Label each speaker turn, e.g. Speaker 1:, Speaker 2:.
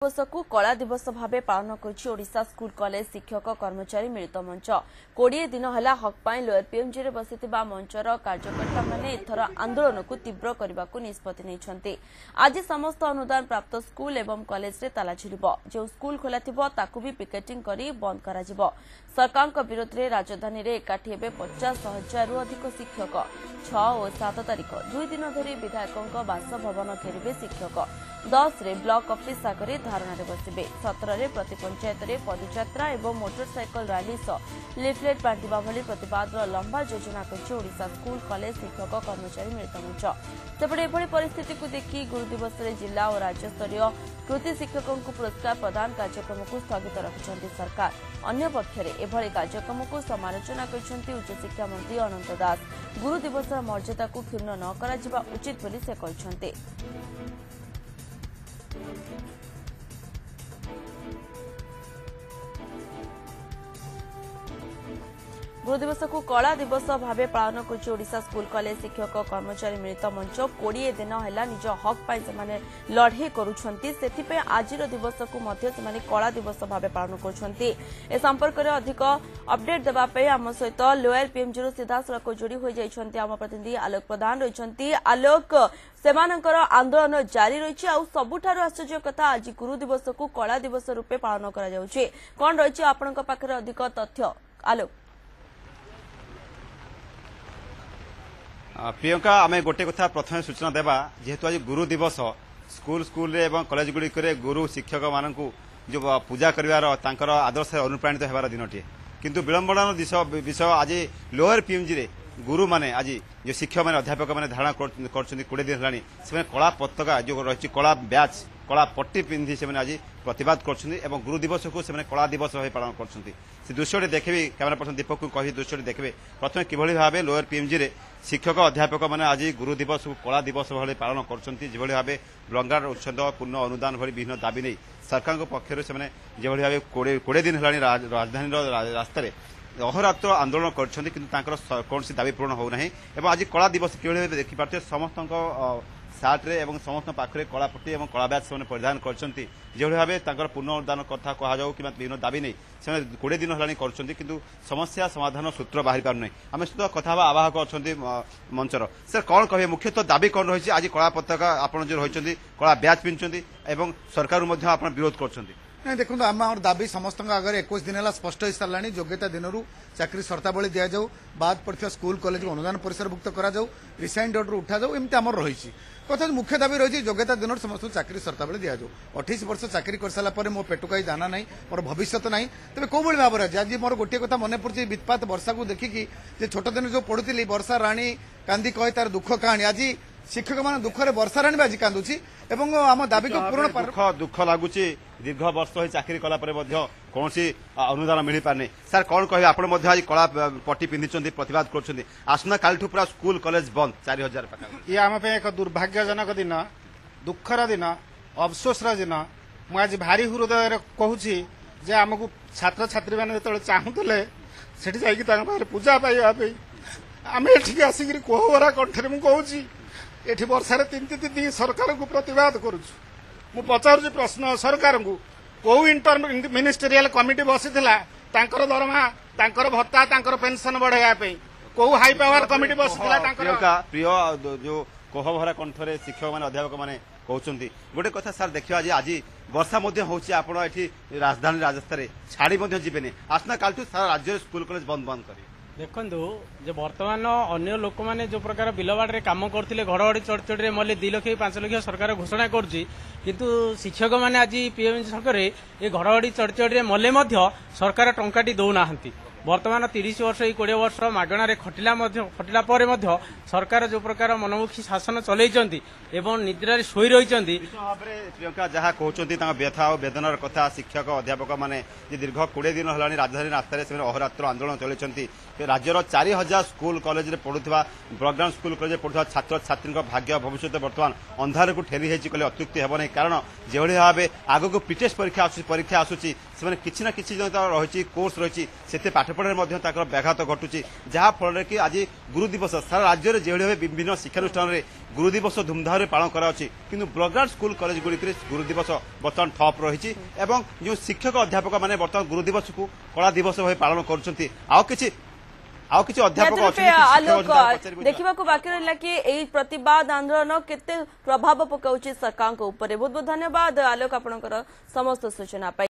Speaker 1: दिवस को कला दिवस भाव पालन करोशा स्कूल कॉलेज शिक्षक कर्मचारी मिलित मंच 20 दिन है हक पाई लोअर पीएमजी रे बसिथिबा मंचर कार्यकर्ता माने एथर आंदोलन को तीव्र करने को निष्पत्ति नहीं। आज समस्त अनुदान प्राप्त स्कूल एवं कॉलेज रे ताला झुलिबो। जो स्कूल खोला थिबो ताकू भी पिकेटिंग करी बंद करा जिवो। सरकार विरोध में राजधानी रे एकाठी हेबे 50,000 रु अधिक शिक्षक। 6 और 7 तारीख 2 दिन धरी विधायकों बासभवन घेरिबे शिक्षक। 10 रे ब्लॉक ऑफिस आगे धारणा बसबे। 17 रे प्रति पंचायत रे पदयात्रा एवं मोटरसाइकल रैली सह लिफलेट बांटिबा भली प्रतिवाद लंबा योजना करछि ओडिशा स्कूल कॉलेज शिक्षक कर्मचारी मिलित मंच। सेपटे एभली परिस्थिति को देखि गुरु दिवस रे जिला और राज्य स्तरीय कृति शिक्षकों को पुरस्कार प्रदान कार्यक्रम को स्थगित रखिछन्ति सरकार। अन्य पक्षरे एभली कार्यक्रम को समालोचना करछन्ति उच्च शिक्षा मंत्री अनंत दास। गुरु दिवस मर्यादा को क्षुण्ण न करा जिबा उचित बोली से कहछन्ति। गुरु दिवस को कला दिवस भाव पालन करोशा स्कूल कॉलेज शिक्षक कर्मचारी मिलित मंच 20 दिन है निज हक पाई से लड़े करुँचे। आज दिवस को कला दिवस भाव पालन कर संपर्क में अधिक अपडेट देवाई आम सहित लोअर पीएमजी सीधा सड़क जोड़ी हो जाती आम प्रतिनिधि आलोक प्रधान रही। आलोक सेमानकर आंदोलन जारी रही सबुठारु आश्चर्य कथा आज गुरु दिवस को कला दिवस रूपे पालन कौन रही आपण पाखे अधिक तथ्य आलोक।
Speaker 2: प्रियंका आम गोटे कथा प्रथम सूचना देवा जेहेतु आज गुरु दिवस स्कूल एवं कॉलेज गुड़िक गुरु शिक्षक मान जो पूजा कर आदर्श अनुप्राणित होवार दिनटे किंतु विलंबन विषय आज लोअर पीएमजी रे गुरु माने आज जो शिक्षक मैंने अध्यापक मैंने धारणा कर 20 दिन है कला पताका जो रही कला बैच कला पट्टी पिंधि से आज प्रतिवाद कर गुरु दिवस को कला दिवस भाव पालन कर दृश्य देखिए कैमेरा पर्सन दीपक को कही दृश्य देखिए प्रथम किभली भाव लोअर पीएमजी रे शिक्षक अध्यापक मैंने आज गुरु दिवस को कला दिवस भाव पालन कर भाव ब्लंगार उच्छेद पूर्ण अनुदान भली विभिन्न दाबी नहीं सरकार पक्षर से जो भाव 20 दिन है राजधानी रास्तार अहोरात्र आंदोलन कर कौन दाबी पूरण होना और आज कला दिवस किभली देखिपे समस्त सार्ट्रे और समस्त पाखे कला पट्टी और कला बैच से परिधान कर भाव पूर्ण अनुदान कथा कहु कि विभिन्न दाबी नहीं से 20 दिन है कर समस्या समाधान सूत्र बाहरी पारना आम सहित कथा आवाहक अच्छा मंचर सर कौन कहे मुख्यतः दाबी कौन रही आज कला पताका आप जो रही कला बैच पिंधुंट और सरकार विरोध कर
Speaker 3: नहीं देखो आम दाबी समस्त आगे 21 दिन है स्पष्ट हो सारा योग्यता दिन चाकरी शर्तावली दि जाऊ बाद पड़ता स्कूल कॉलेज को अनुदान परिसरभुक्त करा रिसाइन ऑर्डर उठा जाऊ एमती आम रही कथा मुख्य दाबी रही योग्यता दिन समस्त चाकरी शर्तावली दि जाऊ 28 वर्ष चाकरी कर सारा मो पेट कई दाना ना मोर भविष्य ना तेज कौ भाव में आज मोर गोटे कथा मन पड़ी वित्पात वर्षा को देखिकी छोट दिन जो पढ़ुली वर्षा राणी कांदी कहे तार दुख कहानी आज शिक्षक मान दुखरे वर्षा राणी आज कांदुची एवं आम दाबी को पूर्ण
Speaker 2: दुख लगुच दीर्घ वर्ष चाकरी कला कौन अनुदान मिल पारनी सर कौन कहे आप आज कला पट्टी पिंधि प्रतिवाद कर आसना काल पूरा स्कूल कॉलेज बंद 4000
Speaker 4: ये आम एक दुर्भाग्यजनक दिन दुखर दिन अफसोसर दिन मुझे भारी हृदय कहूँ आमको छात्र छात्री मैंने जो चाहूले से पूजा पाइबा आम एठिक आसिक कोहरा कंठे मुझे कहूँ एठी वर्षा तीन सरकार को प्रतिवाद करुछु पचार प्रश्न सरकार को कौ इंटर मिनिस्टेरियल कमिटी बसीला दरमा भत्ता पेंशन बढ़ाई कौ हाई पावर कमिटी बसीला
Speaker 2: प्रिय जो कोहभरा कंठरे शिक्षक मैंने अध्यापक मैंने कहते गोटे कथा सार देखिए आज वर्षा होती राजधानी राजस्थान छाड़ी जीवे आसना कालू सारा राज्य स्कूल कॉलेज बंद बंद करेंगे
Speaker 5: देखु जो बर्तमान अन्य लोक मैंने जो प्रकार बिलबाड़े कम करते घड़घड़ी चढ़चढ़ी मल्ले 2 लाख 5 लाख सरकार घोषणा किंतु शिक्षक मैंने आज पीएमजी सरकार ये घड़घड़ी चढ़चढ़ी मल्ले सरकार टंकाटी दौना बर्तमान 30 वर्ष 20 वर्ष मागणार खटिला सरकार जो प्रकार मनमुखी शासन चलती निद्रा शोई रही
Speaker 2: प्रियंका जहाँ कहते व्यथा और वेदनार कथा शिक्षक अध्यापक मैंने दीर्घ 20 दिन है राजधानी रास्तार से अहोरात्र आंदोलन चलती राज्यर 4000 स्कूल कॉलेज पढ़ुवा ब्लॉकडाउन स्कूल कॉलेज पढ़ुवा छात्र छात्री भाग्य भविष्य बर्तमान अंधार को ठेली कहले अत्युक्ति हेब नहीं कारण जो भाव आग को पिटेस्ट परीक्षा आसूची से किसी ना किसी रही कोर्स रही से पाठ ପାଠପଢ଼ାରେ ମଧ୍ୟ ତାଙ୍କର ବ୍ୟାଘାତ ଘଟୁଛି ଯାହା ଫଳରେ କି ଆଜି ଗୁରୁ ଦିବସ ସାରା ରାଜ୍ୟରେ ଯେଭଳି ଭାବେ ବିଭିନ୍ନ ଶିକ୍ଷାନୁଷ୍ଠାନରେ ଗୁରୁ ଦିବସ ଧୁମଧାମରେ ପାଳନ କରାଯାଉଛି କିନ୍ତୁ ବ୍ଲକଗ୍ରାଉଣ୍ଡ ସ୍କୁଲ କଲେଜ ଗୁଡ଼ିକରେ ଗୁରୁ ଦିବସ ବର୍ତ୍ତମାନ ଠପ୍ ରହିଛି ଏବଂ ଯେଉଁ ଶିକ୍ଷକ ଅଧ୍ୟାପକ ମାନେ ବର୍ତ୍ତମାନ ଗୁରୁ ଦିବସକୁ କଳା ଦିବସ ଭାବେ ପାଳନ କରୁଛନ୍ତି ଆଉ କିଛି ଅଧ୍ୟାପକ
Speaker 1: ଆଲୋକ ଦେଖିବାକୁ ବାକି ରହିଲା କି ଏହି ପ୍ରତିବାଦ ଆନ୍ଦୋଳନ କେତେ ପ୍ରଭାବ ପକାଉଛି ସରକାରଙ୍କ ଉପରେ। ବହୁତ ବହୁତ ଧନ୍ୟବାଦ ଆଲୋକ ଆପଣଙ୍କର ସମସ୍ତ ସୂଚନା ପାଇଁ।